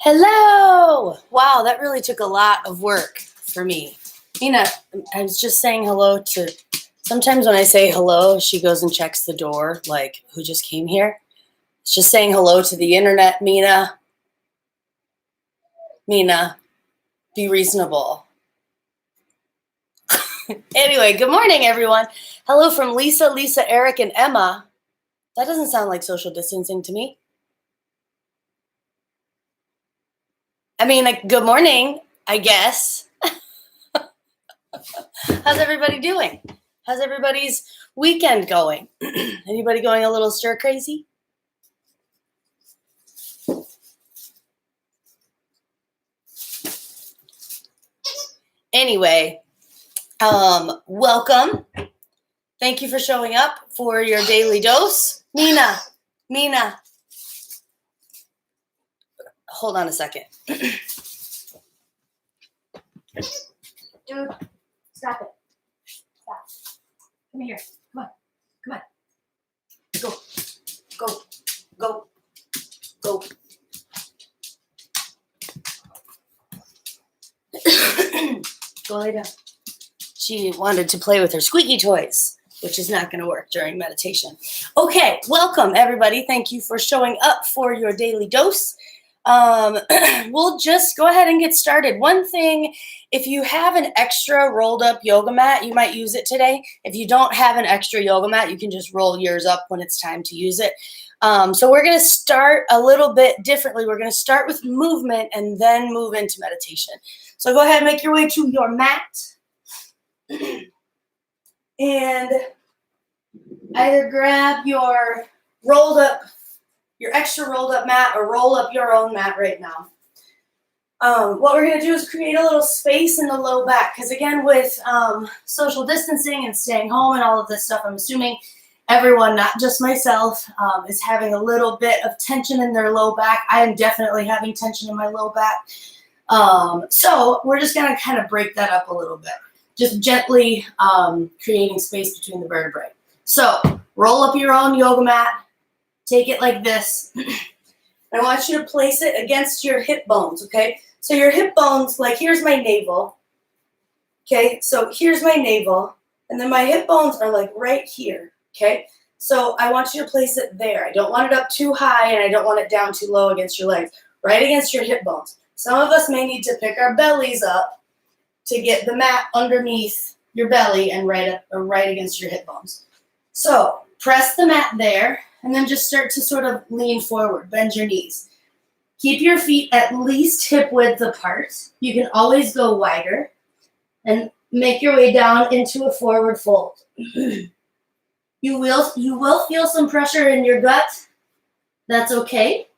Hello! Wow, that really took a lot of work for me. Nina, I was just saying hello to. Sometimes when I say hello, she goes and checks the door, like, who just came here? It's just saying hello to the internet, Mina. Mina, be reasonable. Anyway, good morning, everyone. Hello from Lisa, Eric, and Emma. That doesn't sound like social distancing to me. I mean, like, good morning, I guess. How's everybody doing? How's everybody's weekend going? Anybody going a little stir crazy? Anyway, welcome. Thank you for showing up for your daily dose. Mina, hold on a second. Dude, stop it. Stop. Come here. Come on. Go. Go lay down. She wanted to play with her squeaky toys, which is not going to work during meditation. Okay, welcome everybody. Thank you for showing up for your daily dose. We'll just go ahead and get started. One thing, if you have an extra rolled up yoga mat, you might use it today. If you don't have an extra yoga mat, you can just roll yours up when it's time to use it. So we're going to start a little bit differently. We're going to start with movement and then move into meditation. So go ahead and make your way to your mat. And either grab your extra rolled up mat or roll up your own mat right now. What we're going to do is create a little space in the low back because again with social distancing and staying home and all of this stuff, I'm assuming everyone, not just myself, is having a little bit of tension in their low back. I am definitely having tension in my low back. So we're just going to kind of break that up a little bit. Just gently creating space between the vertebrae. So roll up your own yoga mat. Take it like this. I want you to place it against your hip bones, okay? So your hip bones, like here's my navel. Okay, so here's my navel. And then my hip bones are like right here, okay? So I want you to place it there. I don't want it up too high and I don't want it down too low against your legs. Right against your hip bones. Some of us may need to pick our bellies up to get the mat underneath your belly and right against your hip bones. So press the mat there and then just start to sort of lean forward, bend your knees. Keep your feet at least hip width apart. You can always go wider and make your way down into a forward fold. You will feel some pressure in your gut. That's okay.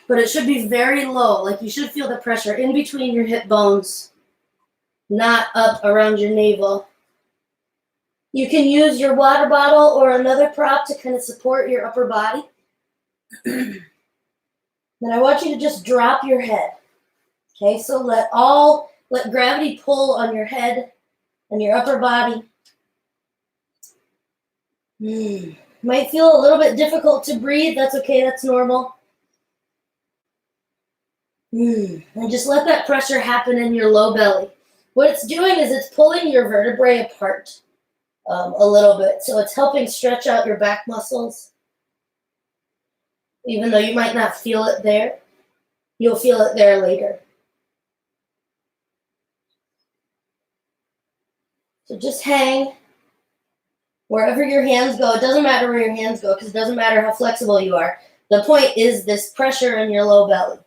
But it should be very low, like you should feel the pressure in between your hip bones, not up around your navel. You can use your water bottle or another prop to kind of support your upper body. Then I want you to just drop your head. Okay, so let gravity pull on your head and your upper body. Might feel a little bit difficult to breathe. That's okay, that's normal. And just let that pressure happen in your low belly. What it's doing is it's pulling your vertebrae apart a little bit. So it's helping stretch out your back muscles. Even though you might not feel it there, you'll feel it there later. So just hang wherever your hands go. It doesn't matter where your hands go because it doesn't matter how flexible you are. The point is this pressure in your low belly.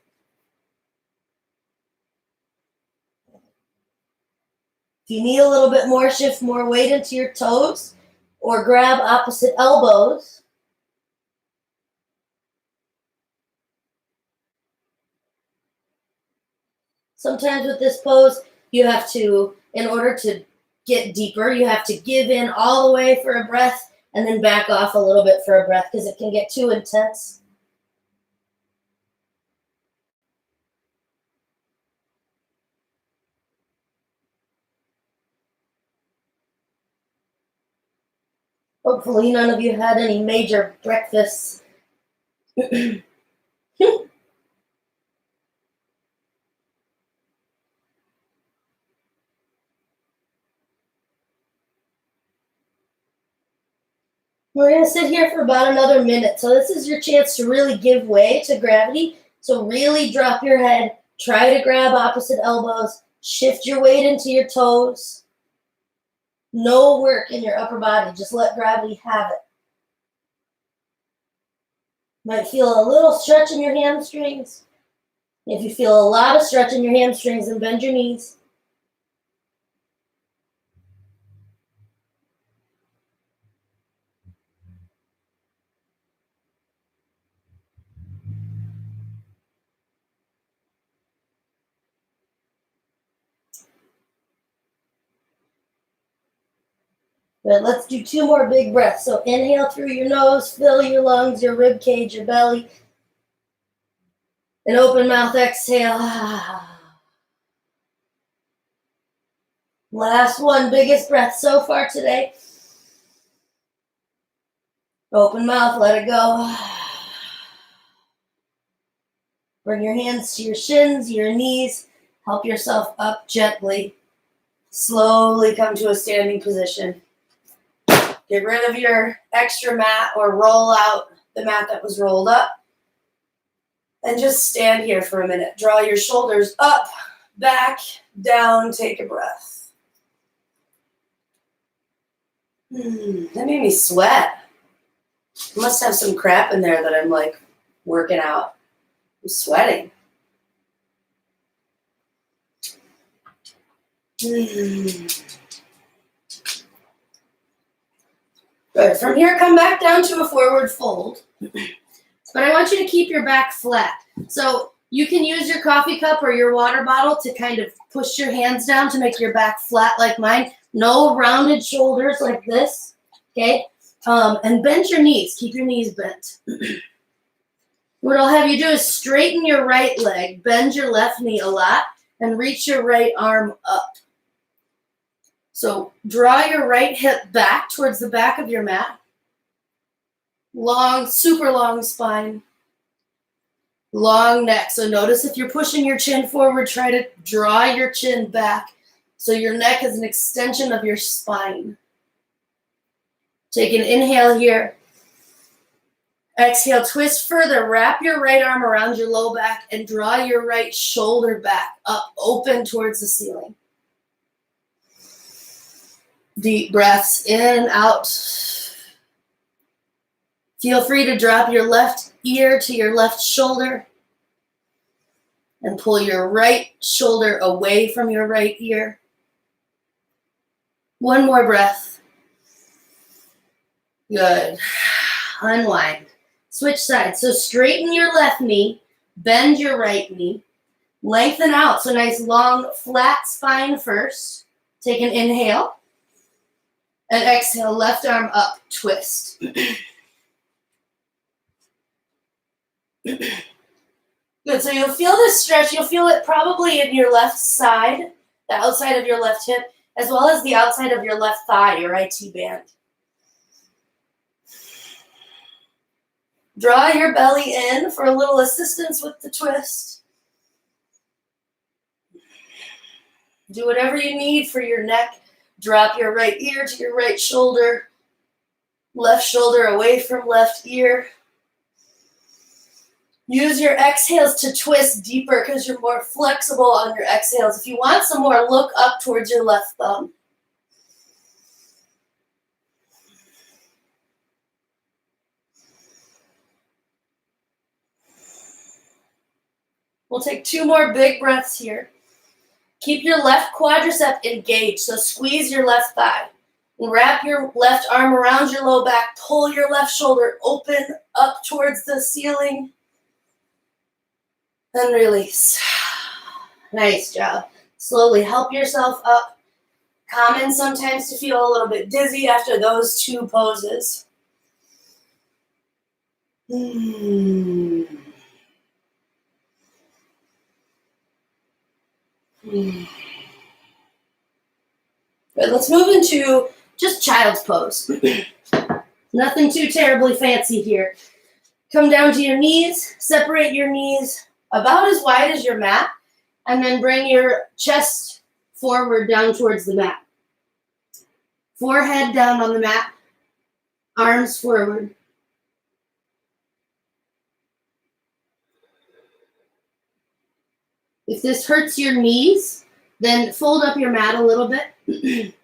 If you need a little bit more, shift more weight into your toes or grab opposite elbows. Sometimes with this pose, you have to, in order to get deeper, you have to give in all the way for a breath and then back off a little bit for a breath because it can get too intense. Hopefully none of you had any major breakfasts. Here We're going to sit here for about another minute. So this is your chance to really give way to gravity. So really drop your head. Try to grab opposite elbows. Shift your weight into your toes. No work in your upper body. Just let gravity have it. Might feel a little stretch in your hamstrings. If you feel a lot of stretch in your hamstrings, then bend your knees. Good. Let's do 2 more big breaths. So inhale through your nose, fill your lungs, your rib cage, your belly. And open mouth, exhale. Last one, biggest breath so far today. Open mouth, let it go. Bring your hands to your shins, your knees. Help yourself up gently. Slowly come to a standing position. Get rid of your extra mat or roll out the mat that was rolled up. And just stand here for a minute. Draw your shoulders up, back, down. Take a breath. That made me sweat. I must have some crap in there that I'm like working out. I'm sweating. Good. From here, come back down to a forward fold. But I want you to keep your back flat. So you can use your coffee cup or your water bottle to kind of push your hands down to make your back flat like mine. No rounded shoulders like this, okay? And bend your knees. Keep your knees bent. What I'll have you do is straighten your right leg, bend your left knee a lot, and reach your right arm up. So draw your right hip back towards the back of your mat. Long, super long spine. Long neck. So notice if you're pushing your chin forward, try to draw your chin back so your neck is an extension of your spine. Take an inhale here. Exhale, twist further. Wrap your right arm around your low back and draw your right shoulder back up, open towards the ceiling. Deep breaths in and out. Feel free to drop your left ear to your left shoulder and pull your right shoulder away from your right ear. One more breath. Good. Unwind. Switch sides. So straighten your left knee, bend your right knee, lengthen out. So nice long flat spine first. Take an inhale and exhale, left arm up, twist. Good, so you'll feel this stretch. You'll feel it probably in your left side, the outside of your left hip, as well as the outside of your left thigh, your IT band. Draw your belly in for a little assistance with the twist. Do whatever you need for your neck. Drop your right ear to your right shoulder. Left shoulder away from left ear. Use your exhales to twist deeper because you're more flexible on your exhales. If you want some more, look up towards your left thumb. We'll take 2 more big breaths here. Keep your left quadricep engaged, so squeeze your left thigh. And wrap your left arm around your low back. Pull your left shoulder open up towards the ceiling. And release. Nice job. Slowly help yourself up. Common sometimes to feel a little bit dizzy after those 2 poses. Good. Let's move into just child's pose. Nothing too terribly fancy here. Come down to your knees, separate your knees about as wide as your mat, and then bring your chest forward down towards the mat. Forehead down on the mat, arms forward. If this hurts your knees, then fold up your mat a little bit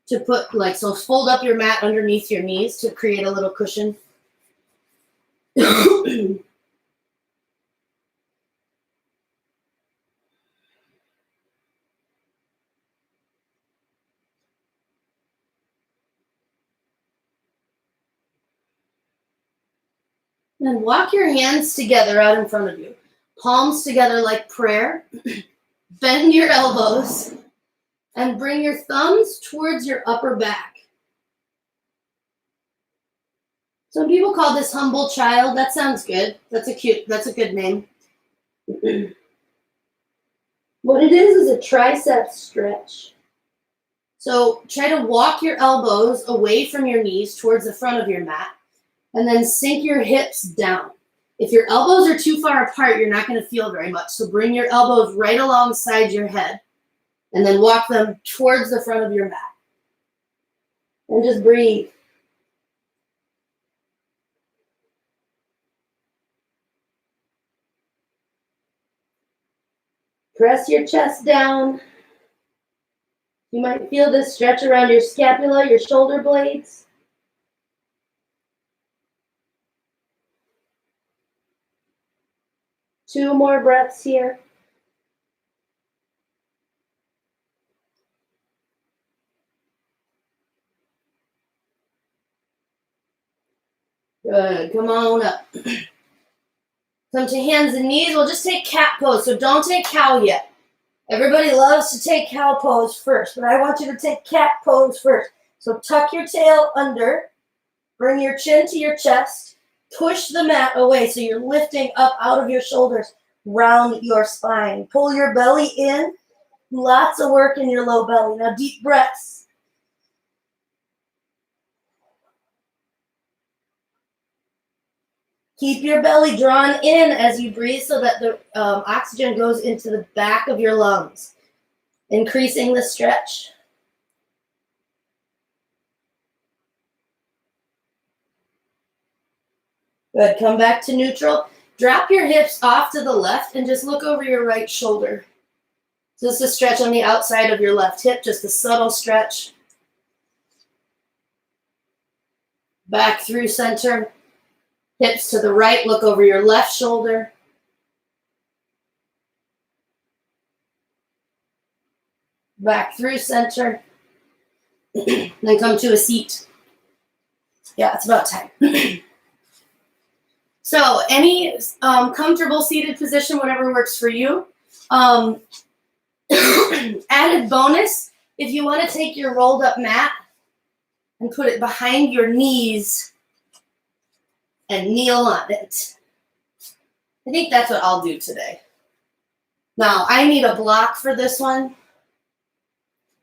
to put, so fold up your mat underneath your knees to create a little cushion. Then walk your hands together out in front of you. Palms together like prayer. Bend your elbows and bring your thumbs towards your upper back. Some people call this humble child. That sounds good. That's a good name. What it is a tricep stretch. So try to walk your elbows away from your knees towards the front of your mat, and then sink your hips down. If your elbows are too far apart, you're not going to feel very much. So bring your elbows right alongside your head, and then walk them towards the front of your mat. And just breathe. Press your chest down. You might feel this stretch around your scapula, your shoulder blades. Two more breaths here. Good. Come on up. Come to hands and knees. We'll just take cat pose, so don't take cow yet. Everybody loves to take cow pose first, but I want you to take cat pose first. So tuck your tail under, bring your chin to your chest, push the mat away so you're lifting up out of your shoulders, round your spine. Pull your belly in. Lots of work in your low belly. Now deep breaths. Keep your belly drawn in as you breathe so that the oxygen goes into the back of your lungs, increasing the stretch. Good. Come back to neutral. Drop your hips off to the left and just look over your right shoulder. Just a stretch on the outside of your left hip, just a subtle stretch. Back through center. Hips to the right, look over your left shoulder. Back through center. Then come to a seat. Yeah, it's about time. So any comfortable seated position, whatever works for you. Added bonus, if you want to take your rolled up mat and put it behind your knees and kneel on it. I think that's what I'll do today. Now, I need a block for this one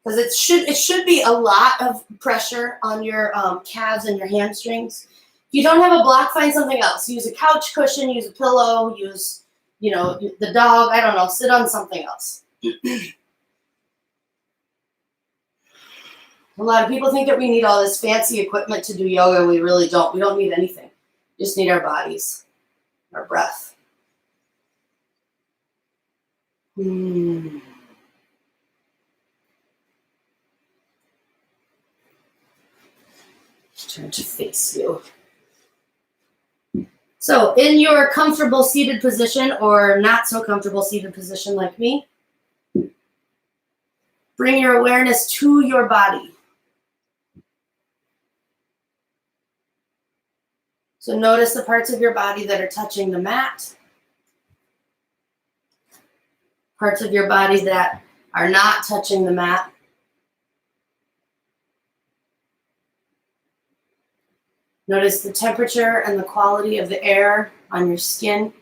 because it should be a lot of pressure on your calves and your hamstrings. If you don't have a block, find something else. Use a couch cushion, use a pillow, use, the dog, I don't know, sit on something else. A lot of people think that we need all this fancy equipment to do yoga. We really don't. We don't need anything. We just need our bodies, our breath. Turn to face you. So in your comfortable seated position or not so comfortable seated position like me, bring your awareness to your body. So notice the parts of your body that are touching the mat, parts of your body that are not touching the mat. Notice the temperature and the quality of the air on your skin.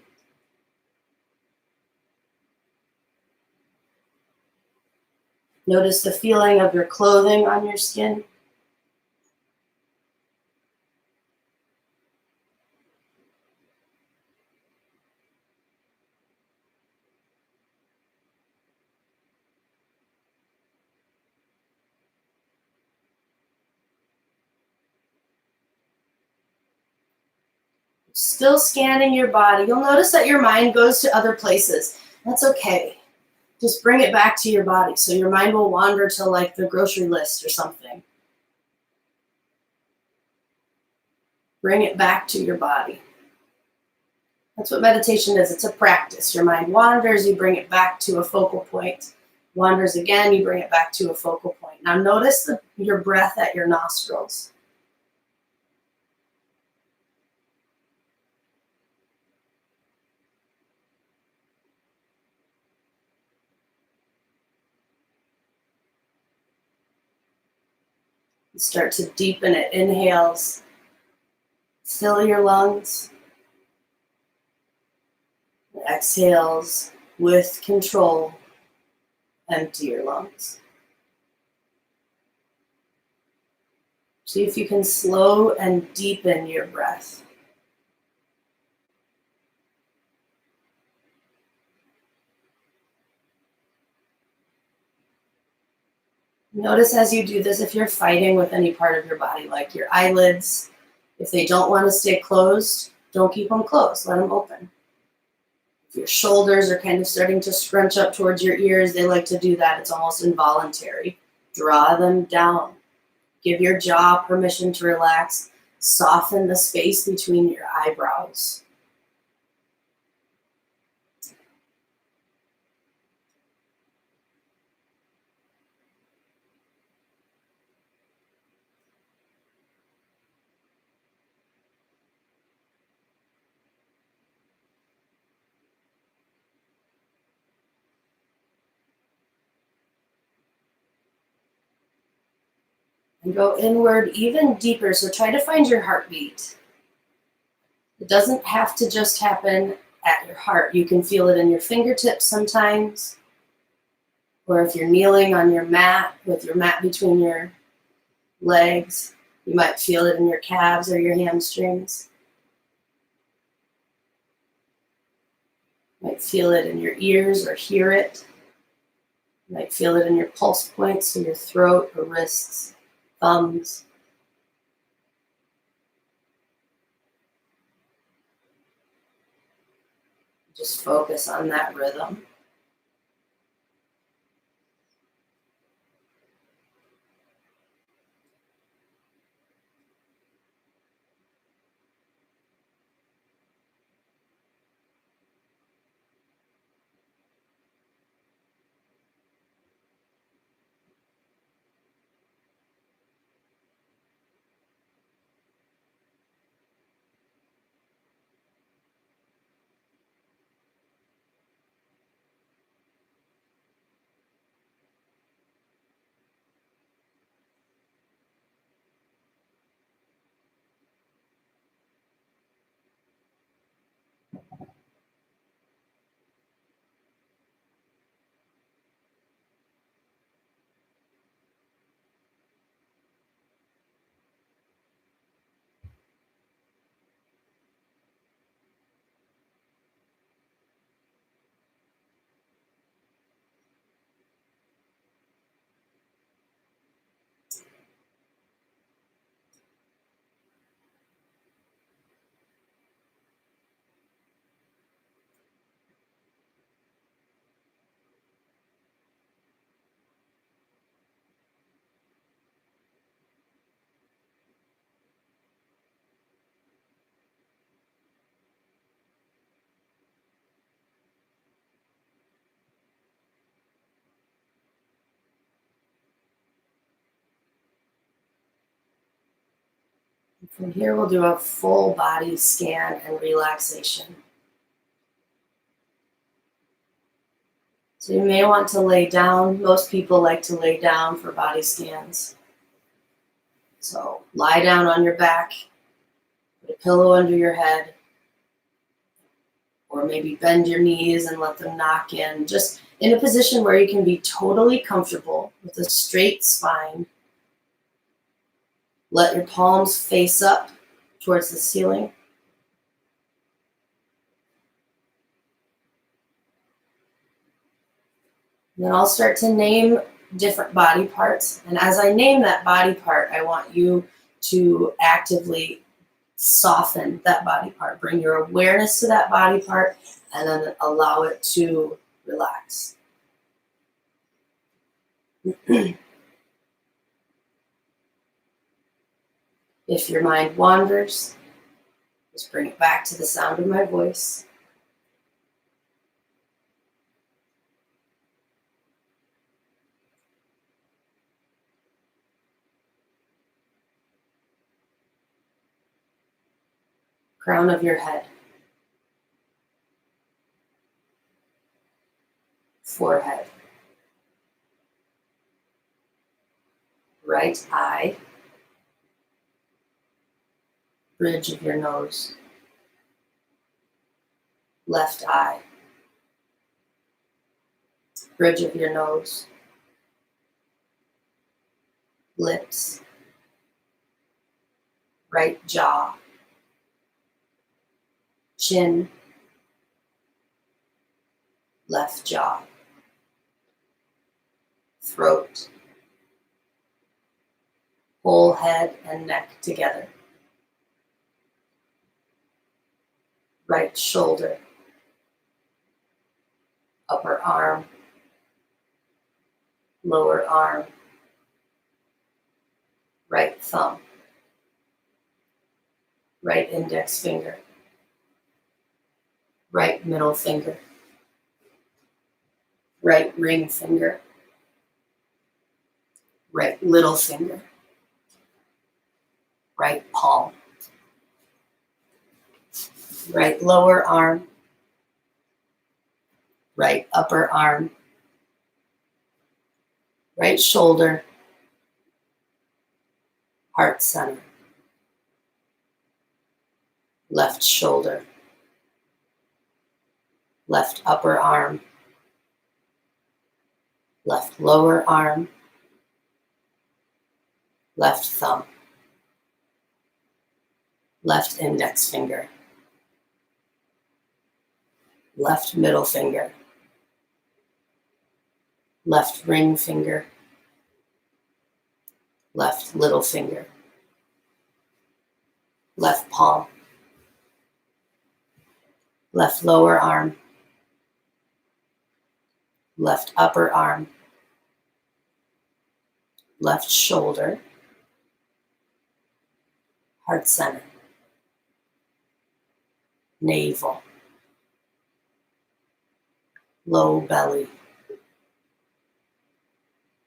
Notice the feeling of your clothing on your skin. Still scanning your body. You'll notice that your mind goes to other places. That's okay. Just bring it back to your body. So your mind will wander to like the grocery list or something. Bring it back to your body. That's what meditation is. It's a practice. Your mind wanders, you bring it back to a focal point. Wanders again, you bring it back to a focal point. Now notice your breath at your nostrils. Start to deepen it. Inhales. Fill your lungs. Exhales with control. Empty your lungs. See if you can slow and deepen your breath. Notice as you do this, if you're fighting with any part of your body, like your eyelids, if they don't want to stay closed, don't keep them closed, let them open. If your shoulders are kind of starting to scrunch up towards your ears, they like to do that. It's almost involuntary. Draw them down. Give your jaw permission to relax. Soften the space between your eyebrows. And go inward even deeper. So try to find your heartbeat. It doesn't have to just happen at your heart. You can feel it in your fingertips sometimes. Or if you're kneeling on your mat with your mat between your legs, you might feel it in your calves or your hamstrings. You might feel it in your ears or hear it. You might feel it in your pulse points, so your throat or wrists, thumbs. Just focus on that rhythm. From here, we'll do a full body scan and relaxation. So you may want to lay down. Most people like to lay down for body scans. So lie down on your back, put a pillow under your head, or maybe bend your knees and let them knock in. Just in a position where you can be totally comfortable with a straight spine. Let your palms face up towards the ceiling. Then I'll start to name different body parts. And as I name that body part, I want you to actively Soften that body part. Bring your awareness to that body part and then allow it to relax. If your mind wanders, just bring it back to the sound of my voice. Crown of your head. Forehead. Right eye. Bridge of your nose. Left eye. Bridge of your nose. Lips. Right jaw. Chin. Left jaw. Throat. Whole head and neck together. Right shoulder. Upper arm. Lower arm. Right thumb. Right index finger. Right middle finger. Right ring finger. Right little finger. Right palm. Right lower arm. Right upper arm. Right shoulder. Heart center. Left shoulder. Left upper arm. Left lower arm. Left thumb. Left index finger. Left middle finger. Left ring finger. Left little finger. Left palm. Left lower arm. Left upper arm. Left shoulder. Heart center. Navel. Low belly.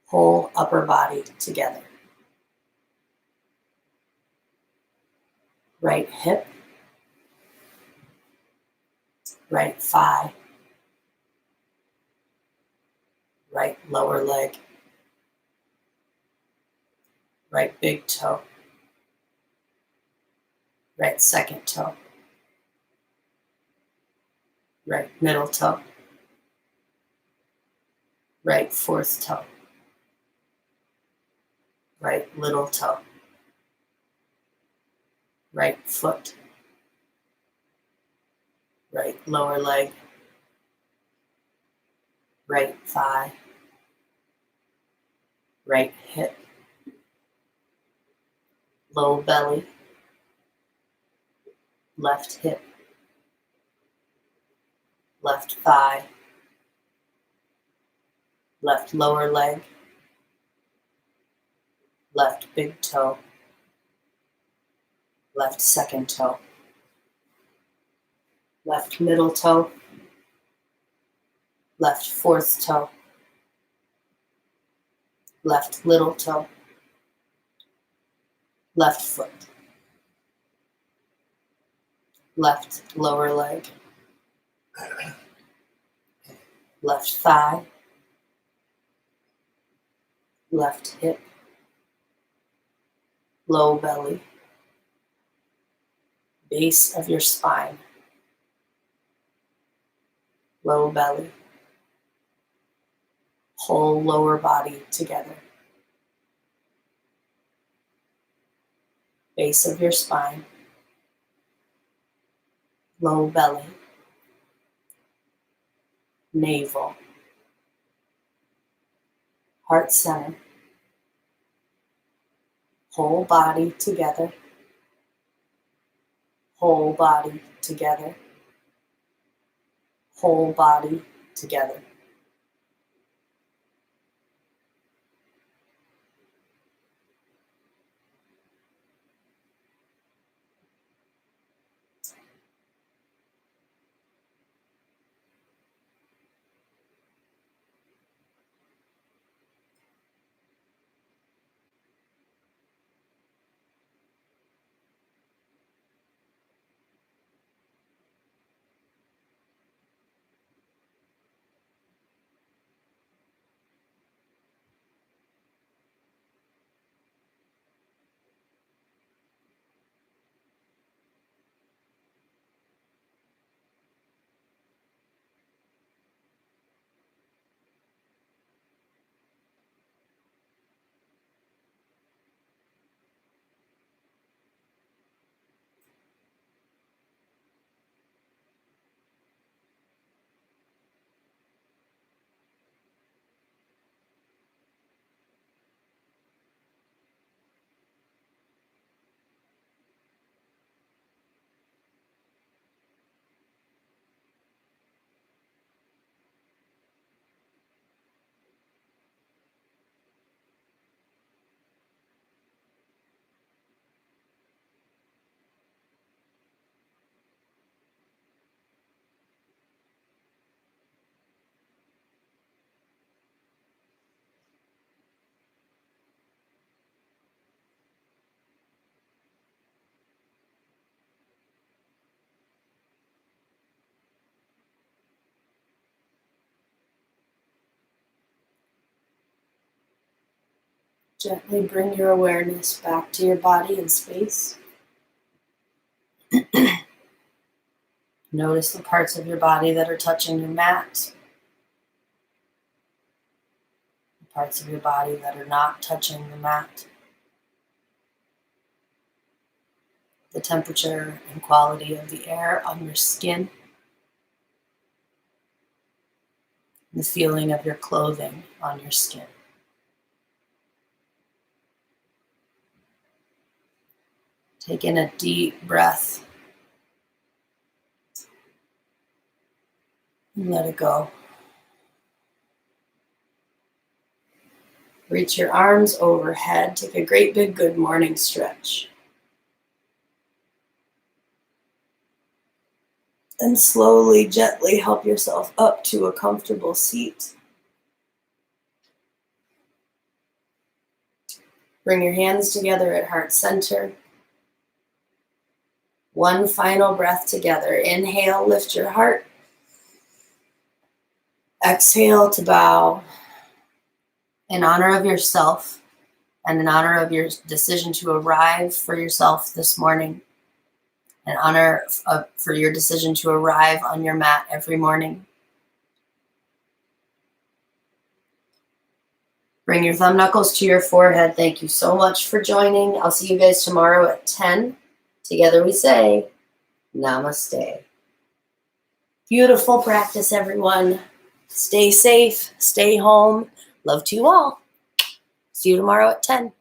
Whole upper body together. Right hip. Right thigh. Right lower leg. Right big toe. Right second toe. Right middle toe. Right fourth toe. Right little toe. Right foot. Right lower leg. Right thigh. Right hip. Low belly. Left hip. Left thigh. Left lower leg. Left big toe. Left second toe. Left middle toe. Left fourth toe. Left little toe. Left foot. Left lower leg. Left thigh. Left hip. Low belly. Base of your spine. Low belly. Whole lower body together. Base of your spine. Low belly. Navel. Heart center. Whole body together. Whole body together. Whole body together. Gently bring your awareness back to your body and space. Notice the parts of your body that are touching your mat. The parts of your body that are not touching the mat. The temperature and quality of the air on your skin. The feeling of your clothing on your skin. Take in a deep breath and let it go. Reach your arms overhead. Take a great big good morning stretch. And slowly, gently help yourself up to a comfortable seat. Bring your hands together at heart center. One final breath together. Inhale, lift your heart. Exhale to bow. In honor of yourself and in honor of your decision to arrive for yourself this morning. In honor for your decision to arrive on your mat every morning. Bring your thumb knuckles to your forehead. Thank you so much for joining. I'll see you guys tomorrow at 10. Together we say, Namaste. Beautiful practice, everyone. Stay safe, stay home. Love to you all. See you tomorrow at 10.